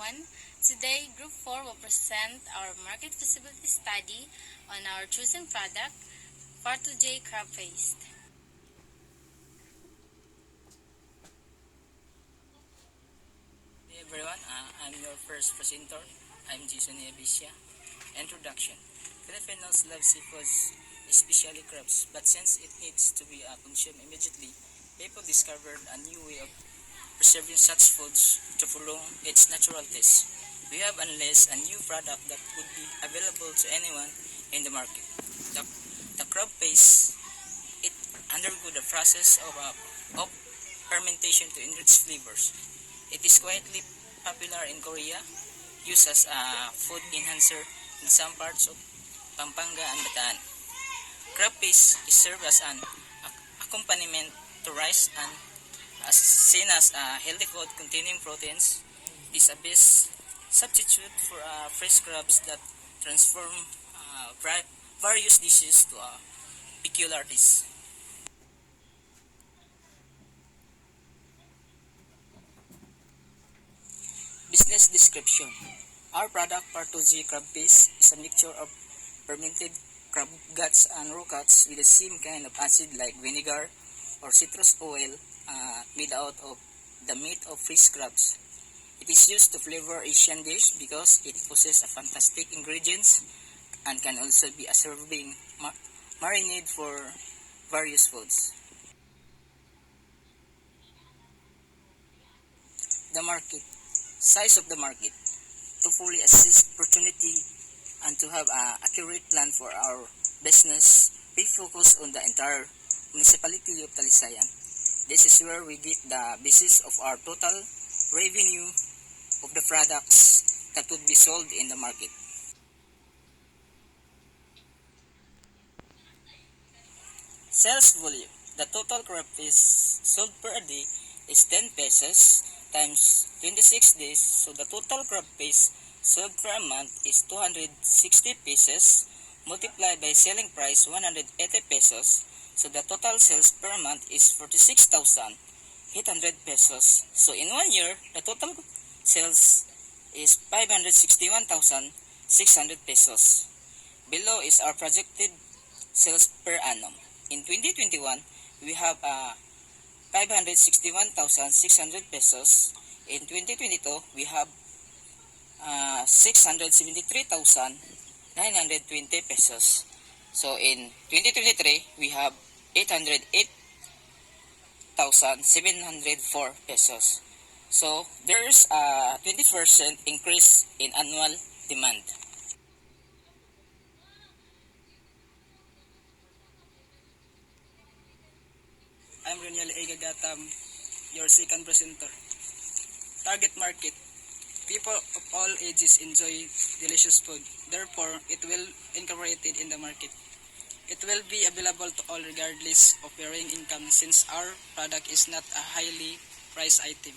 everyone. Today, Group 4 will present our market feasibility study on our chosen product, J crab paste. Hey everyone, I'm your first presenter. I'm Jason Abisha. Introduction. Filipinos love seafoods, especially crabs, but since it needs to be consumed immediately, people discovered a new way of preserving such foods to prolong its natural taste. We have unleashed a new product that could be available to anyone in the market. The, the crab paste, it undergo the process of fermentation to enrich flavors. It is quietly popular in Korea, used as a food enhancer in some parts of Pampanga and Bataan. Crab paste is served as an accompaniment to rice and as seen as a healthy food containing proteins. It is a best substitute for fresh crabs that transform various dishes to a peculiar taste. Business description. Our product, Partoji crab paste, is a mixture of fermented crab guts and raw cuts with the same kind of acid like vinegar or citrus oil made out of the meat of fish crabs. It is used to flavor Asian dish because it possesses a fantastic ingredients and can also be a serving marinade for various foods. The market. Size of the market. To fully assess opportunity and to have an accurate plan for our business, we focus on the entire municipality of Talisayan. This is where we get the basis of our total revenue of the products that would be sold in the market. Sales volume. The total crab fish sold per day is 10 pesos times 26 days. So the total crab fish sold per month is 260 pesos multiplied by selling price 180 pesos. So the total sales per month is 46,800 pesos. So in 1 year, the total sales is 561,600 pesos. Below is our projected sales per annum. In 2021, we have 561,600 pesos. In 2022, we have 673,920 pesos. So in 2023, we have 808,704 pesos. So there's a 20% increase in annual demand. I'm Reniel Egagatam, your second presenter. Target market. People of all ages enjoy delicious food. Therefore, it will incorporated in the market. It will be available to all regardless of varying income since our product is not a highly priced item.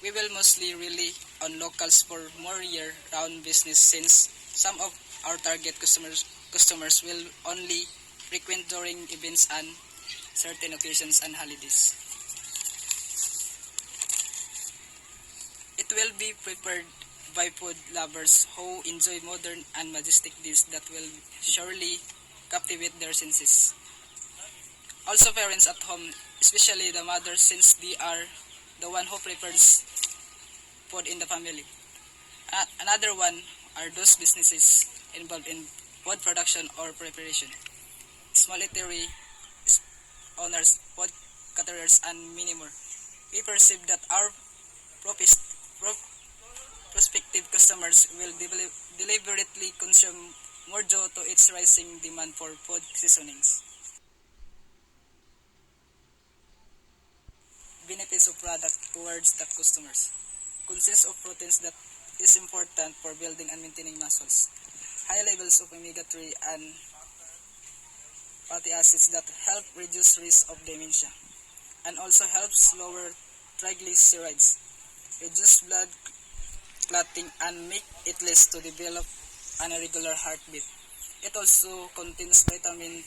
We will mostly rely on locals for more year-round business since some of our target customers will only frequent during events and certain occasions and holidays. It will be prepared by food lovers who enjoy modern and majestic dishes that will surely captivate their senses. Also parents at home, especially the mothers since they are the one who prepares food in the family. Another one are those businesses involved in food production or preparation. Small eatery owners, food caterers, and many more. We perceive that our prospective customers will deliberately consume more due to its rising demand for food seasonings. Benefits of product towards the customers. Consists of proteins that is important for building and maintaining muscles. High levels of omega-3 and fatty acids that help reduce risk of dementia and also helps lower triglycerides, reduce blood clotting and make it less to develop an irregular heartbeat. It also contains vitamin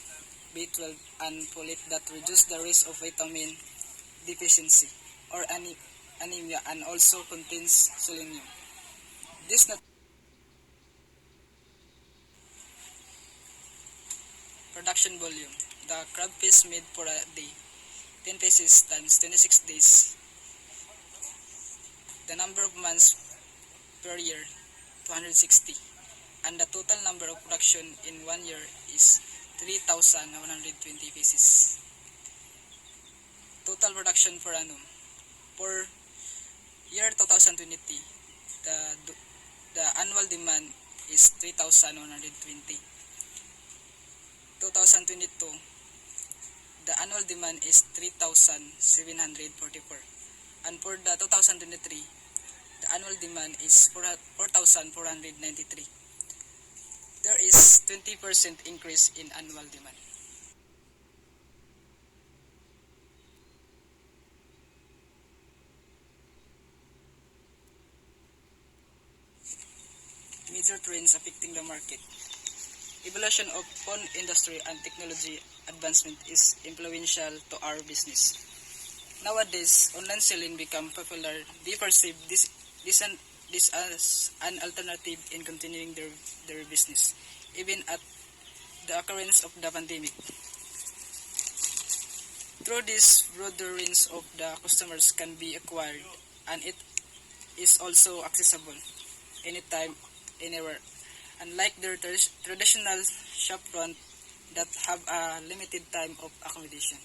B12 and folate that reduce the risk of vitamin deficiency or anemia and also contains selenium. This not production volume. The crab fish made for a day, 10 pieces times 26 days. The number of months per year, 260. And the total number of production in 1 year is 3,120 pieces. Total production per annum. For year 2020, the annual demand is 3,120. 2022, the annual demand is 3,744. And for the 2023, the annual demand is 4,493. There is 20% increase in annual demand. Major trends affecting the market. Evolution of phone industry and technology advancement is influential to our business. Nowadays, online selling become popular. They perceive this as an alternative in continuing their business, even at the occurrence of the pandemic. Through this, broader range of the customers can be acquired, and it is also accessible anytime, anywhere. Unlike their traditional shopfront that have a limited time of accommodation.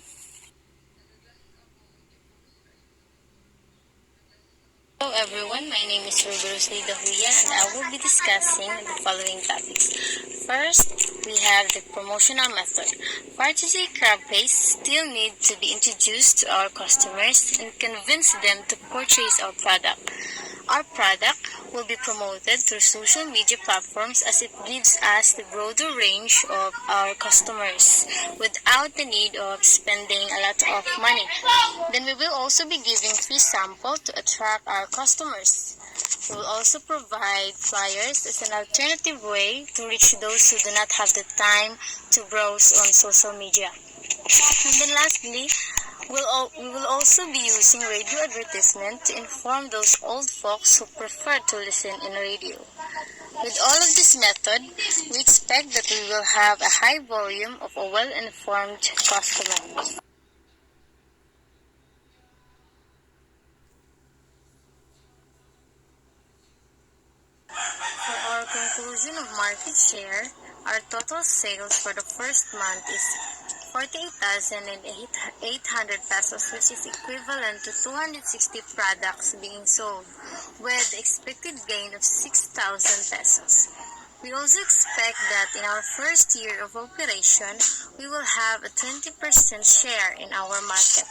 Hello everyone, my name is Roberto Dahuya and I will be discussing the following topics. First, we have the promotional method. Partridge crab paste still need to be introduced to our customers and convince them to purchase our product. Our product will be promoted through social media platforms as it gives us the broader range of our customers without the need of spending a lot of money. Then we will also be giving free sample to attract our customers. We will also provide flyers as an alternative way to reach those who do not have the time to browse on social media. And then lastly, we will also be using radio advertisement to inform those old folks who prefer to listen in radio. With all of this method, we expect that we will have a high volume of a well-informed customer. For our conclusion of market share, our total sales for the first month is 48,800 pesos, which is equivalent to 260 products being sold, with expected gain of 6,000 pesos. We also expect that in our first year of operation, we will have a 20% share in our market.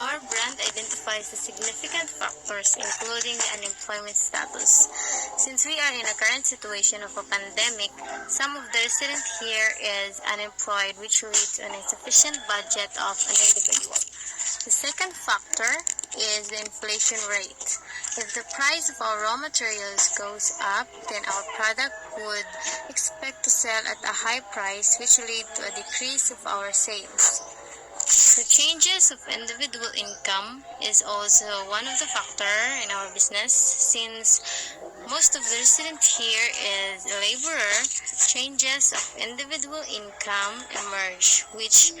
Our brand identifies the significant factors including the unemployment status. Since we are in a current situation of a pandemic, some of the residents here is unemployed, which leads to an insufficient budget of an individual. The second factor is the inflation rate. If the price of our raw materials goes up, then our product would expect to sell at a high price, which lead to a decrease of our sales. The changes of individual income is also one of the factors in our business. Since most of the resident here is a laborer, changes of individual income emerge, which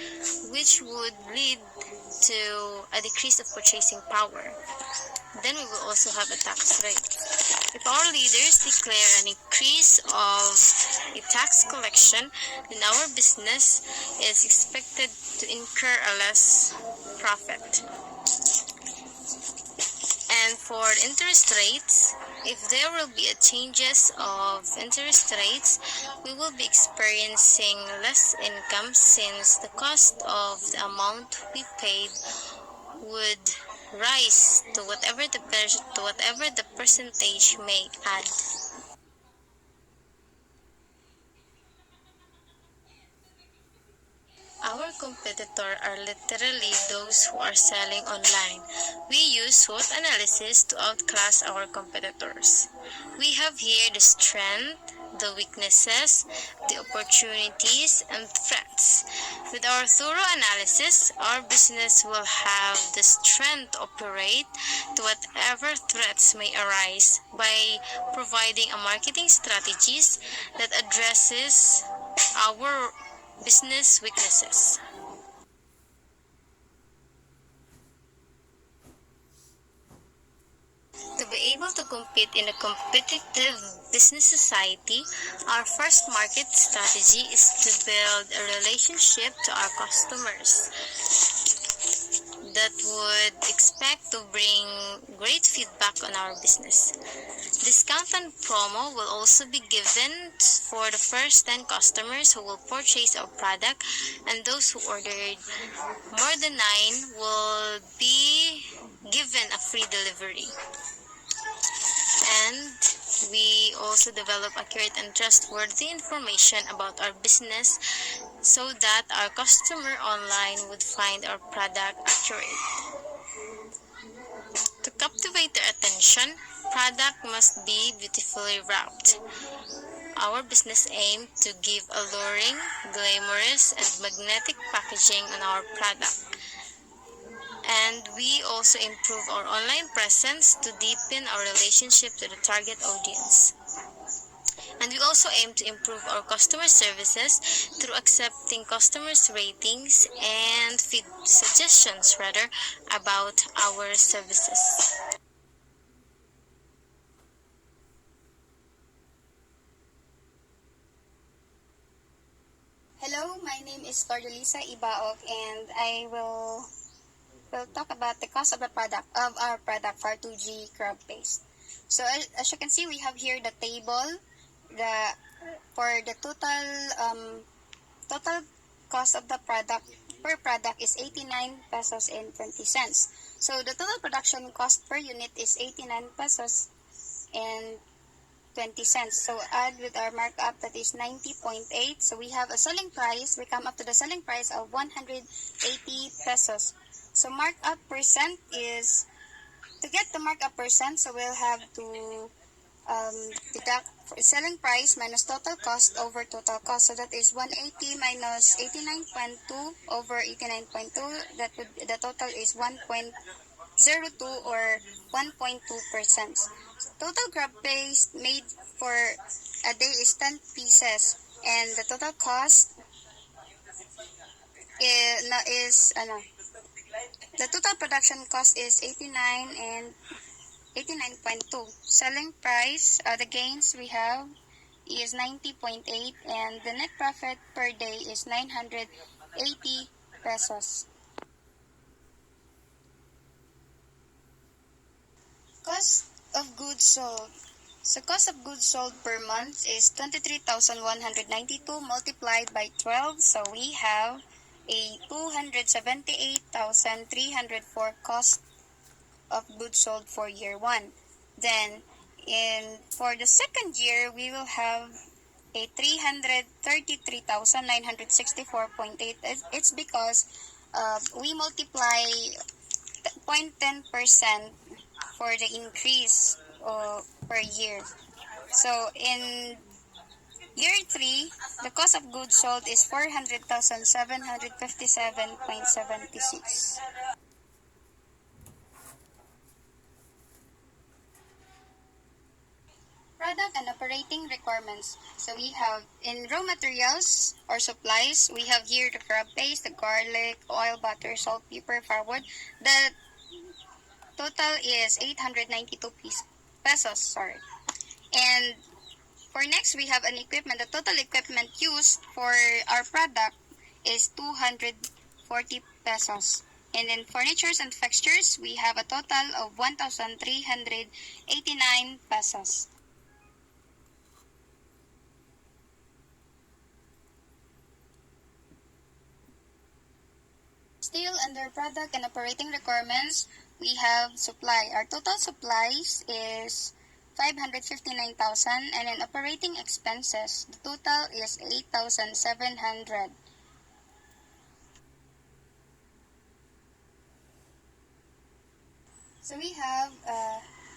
would lead to a decrease of purchasing power. Then we will also have a tax rate. If our leaders declare an increase of a tax collection, then our business is expected to incur a less profit. And for interest rates, if there will be a changes of interest rates, we will be experiencing less income since the cost of the amount we paid would rise to whatever the percentage may add. Our competitors are literally those who are selling online. We use SWOT analysis to outclass our competitors. We have here the strength, the weaknesses, the opportunities, and threats. With our thorough analysis, our business will have the strength to operate to whatever threats may arise by providing a marketing strategies that addresses our business weaknesses. To be able to compete in a competitive business society, our first market strategy is to build a relationship to our customers that would expect to bring great feedback on our business. Discount and promo will also be given for the first 10 customers who will purchase our product, and those who ordered more than 9 will be given a free delivery. And we also develop accurate and trustworthy information about our business so that our customer online would find our product accurate. To captivate their attention, product must be beautifully wrapped. Our business aim to give alluring, glamorous, and magnetic packaging on our product. And we also improve our online presence to deepen our relationship to the target audience. And we also aim to improve our customer services through accepting customers' ratings and suggestions about our services. Hello, my name is Cordolisa Ibaok, and I will talk about the cost of the product of our product for 2G crab paste. So as you can see, we have here the table. The for the total cost of the product per product is 89 pesos and 20 cents. So the total production cost per unit is 89 pesos and 20 cents. So add with our markup, that is 90.8. So we have a selling price. We come up to the selling price of 180 pesos. So markup percent is, to get the markup percent, so we'll have to deduct selling price minus total cost over total cost. So that is 180 minus 89.2 over 89.2. That would, the total is 1.02 or 1.2%. Total crab paste made for a day is 10 pieces, and the total cost is the total production cost is 89 and 89.2. Selling price, the gains we have is 90.8, and the net profit per day is 980 pesos. Cost of goods sold. So cost of goods sold per month is 23,192 multiplied by 12. So we have a 278,304 cost of goods sold for year 1. Then for the second year, we will have a 333,964.8. It's because we multiply 0.10% for the increase per year. So in year 3, the cost of goods sold is 400,757.76. Product and operating requirements. So we have in raw materials or supplies, we have here the crab paste, the garlic, oil, butter, salt, pepper, firewood. The total is 892 pesos. Sorry. And for next, we have an equipment. The total equipment used for our product is 240 pesos. And in furnitures and fixtures, we have a total of 1,389 pesos. Still under product and operating requirements, we have supply. Our total supplies is 559,000, and in operating expenses, the total is 8,700. So we have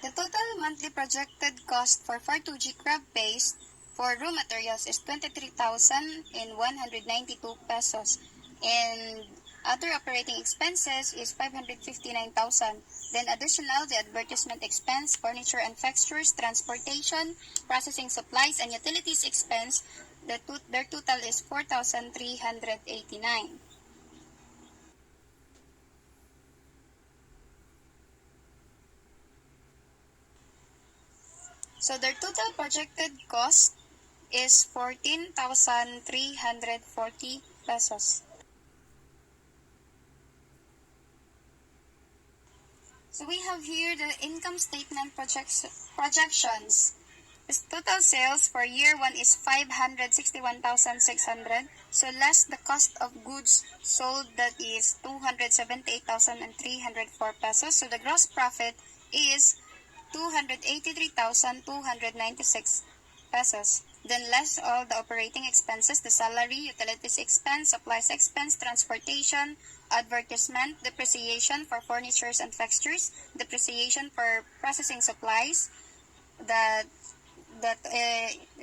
the total monthly projected cost for 2G crab paste for raw materials is 23,192 pesos. And other operating expenses is 559,000. Then additional, the advertisement expense, furniture and fixtures, transportation, processing supplies, and utilities expense, their total is 4,389. So their total projected cost is 14,340 pesos. So we have here the income statement projections. The total sales for year 1 is 561,600. So less the cost of goods sold, that is 278,304 pesos. So the gross profit is 283,296 pesos. Then less all the operating expenses, the salary, utilities expense, supplies expense, transportation, advertisement, depreciation for furnitures and fixtures, depreciation for processing supplies, the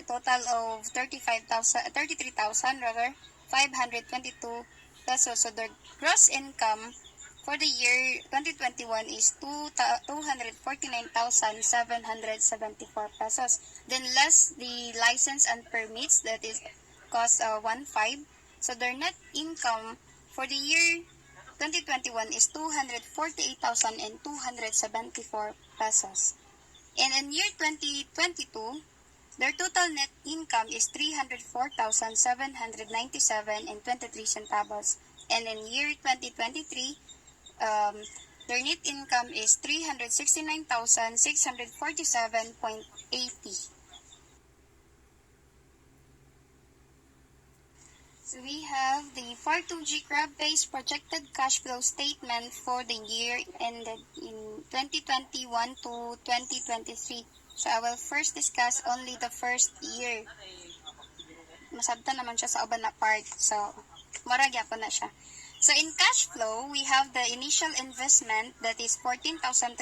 total of 33,000 rather 522 pesos. So the gross income for the year 2021 is 249,774 pesos. Then less the license and permits, that is cost 1.5. So their net income for the year 2021 is 248,274 pesos. And in year 2022, their total net income is 304,797 and 23 centavos. And in year 2023, their net income is 369,647.80. So we have the 42G crab-based projected cash flow statement for the year ended in 2021 to 2023. So I will first discuss only the first year. Masabtan naman siya sa uban na part. So, maragya po na siya. So in cash flow, we have the initial investment, that is 14,340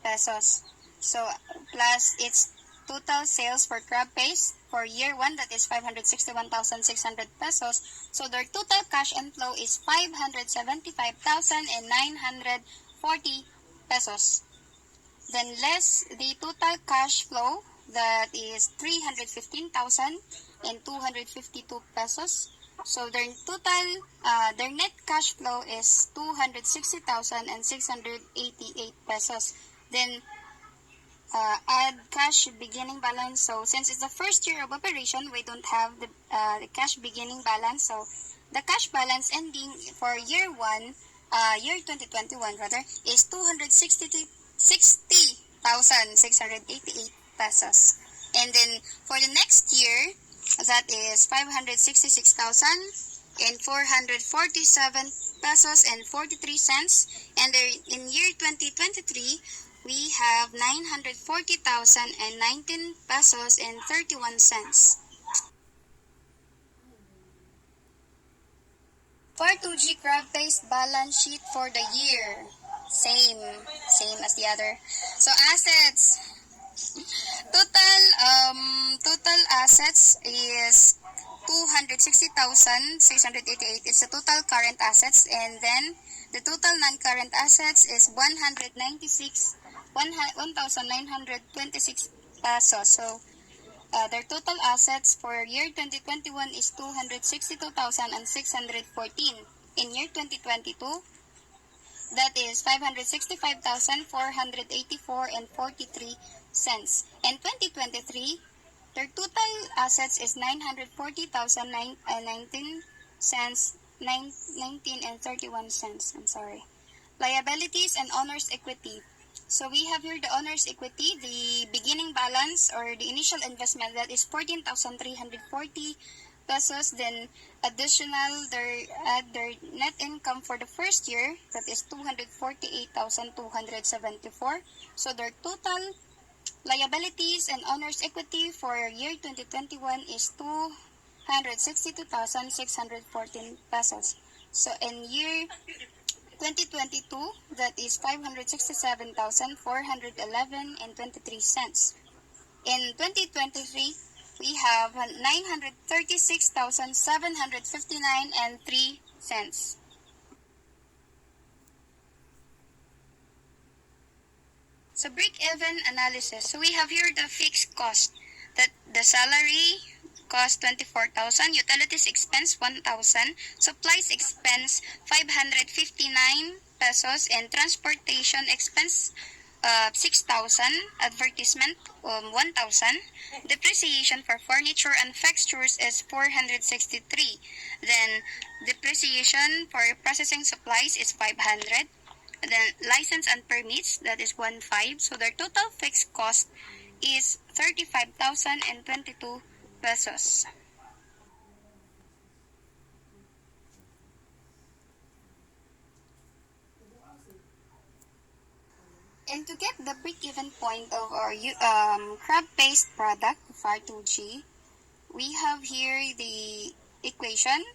pesos. So plus its total sales for crab paste for year 1, that is 561,600 pesos. So their total cash inflow is 575,940 pesos. Then less the total cash flow, that is 315,252 pesos. So their total, their net cash flow is 260,688 pesos. Then add cash beginning balance. So since it's the first year of operation, we don't have the cash beginning balance. So the cash balance ending for year 1, year 2021 rather, is 260,688 pesos. And then for the next year, that is 566,447 pesos and 43 cents. And in year 2023, we have 940,019 pesos and 31 cents. For 2G crab-based balance sheet for the year, same as the other. So assets, total assets is 260,688. It's the total current assets, and then the total non-current assets is 1,926 pesos. So their total assets for year 2021 is 262,614. In year 2022, that is 565,484 and 43 cents. And 2023, their total assets is 940,019 cents, 19 and 31 cents. I'm sorry. Liabilities and owner's equity. So we have here the owner's equity, the beginning balance or the initial investment, that is 14,340 pesos. Then additional, their net income for the first year, that is 248,274. So their total liabilities and owner's equity for year 2021 is 262,614 pesos. So in year 2022, that is 567,411 and 23 cents. In 2023, we have 936,759 and 3 cents. So break-even analysis. So we have here the fixed cost. That the salary cost 24,000, utilities expense 1,000, supplies expense 559 pesos, and transportation expense 6,000, advertisement 1,000, depreciation for furniture and fixtures is 463. Then depreciation for processing supplies is 500. Then license and permits, that is 1,500. So their total fixed cost is 35,022 pesos. And to get the break-even point of our crab-based product, FAR2G, we have here the equation: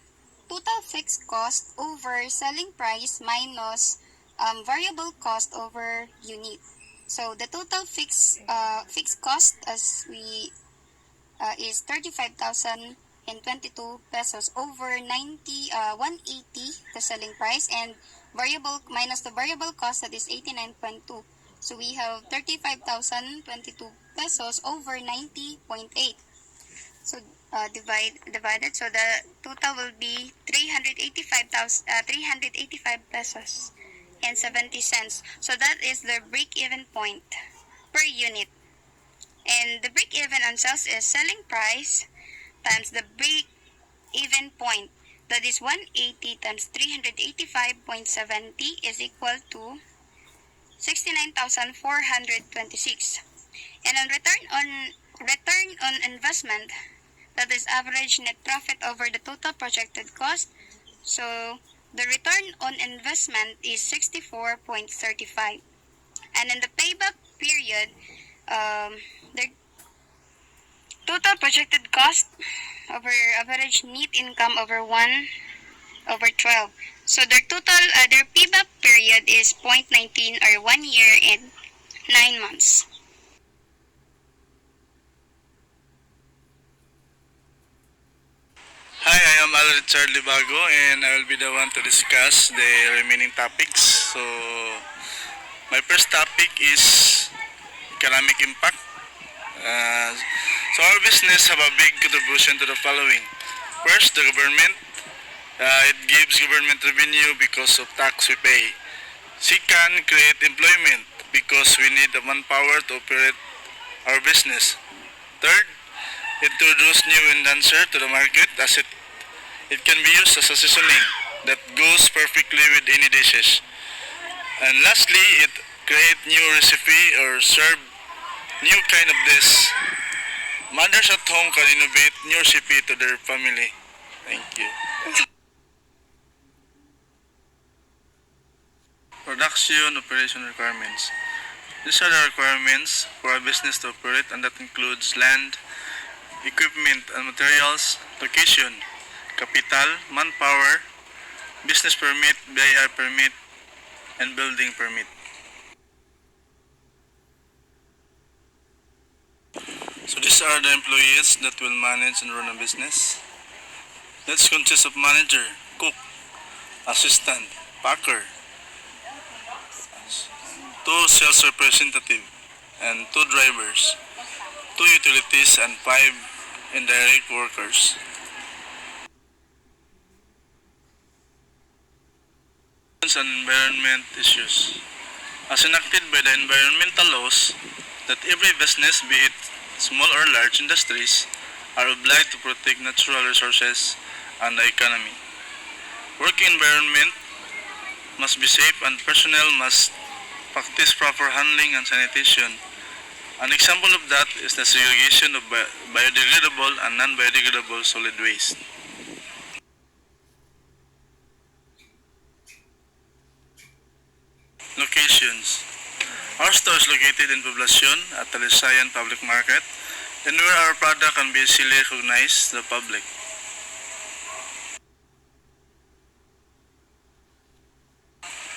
total fixed cost over selling price minus variable cost over unit. So the total fixed cost as we is 35,022 pesos over 180 the selling price, and variable minus the variable cost, that is 89.2. So we have 35,022 pesos over 90.8. So divided, so the total will be 385 pesos and 70 cents. So that is the break-even point per unit. And the break-even on sales is selling price times the break-even point. That is 180 times 385.70 is equal to 69,426. And on return on investment, that is average net profit over the total projected cost. So the return on investment is 64.35. And in the payback period, the total projected cost over average net income over 1 over 12. So their payback period is 0.19 or 1 year and 9 months. Hi, I am Richard Libago and I will be the one to discuss the remaining topics. So, my first topic is economic impact. So our business have a big contribution to the following. First, the government. It gives government revenue because of tax we pay. Second, create employment because we need the manpower to operate our business. Third, introduce new enhancer to the market as it can be used as a seasoning that goes perfectly with any dishes. And lastly, it create new recipe or serve new kind of dish. Mothers at home can innovate new recipe to their family. Thank you. Production operation requirements. These are the requirements for a business to operate, and that includes land, equipment and materials, location, capital, manpower, business permit, BIR permit, and building permit. So these are the employees that will manage and run a business. That consists of manager, cook, assistant, packer, two sales representative, and two drivers, two utilities, and five indirect workers. And environment issues. As enacted by the environmental laws, that every business, be it small or large industries, are obliged to protect natural resources and the economy. Working environment must be safe and personnel must practice proper handling and sanitation. An example of that is the segregation of biodegradable and non-biodegradable solid waste. Locations. Our store is located in Poblacion at Talisayan Public Market, and where our product can be easily recognized to the public.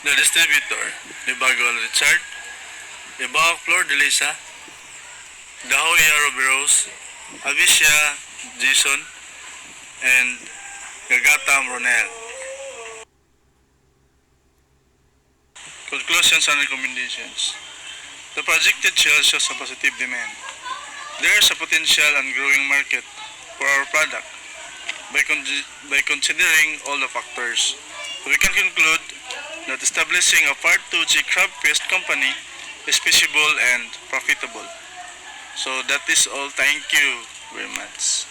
The distributor, Libago Richard, Ibao Flor de Lisa, Daho Yaro Bureaus, Avisha, Jason, and Gagatam Ronel. Conclusions and recommendations. The projected sales shows a positive demand. There is a potential and growing market for our product by considering all the factors. We can conclude that establishing a Part 2G crab paste company is feasible and profitable. So that is all. Thank you very much.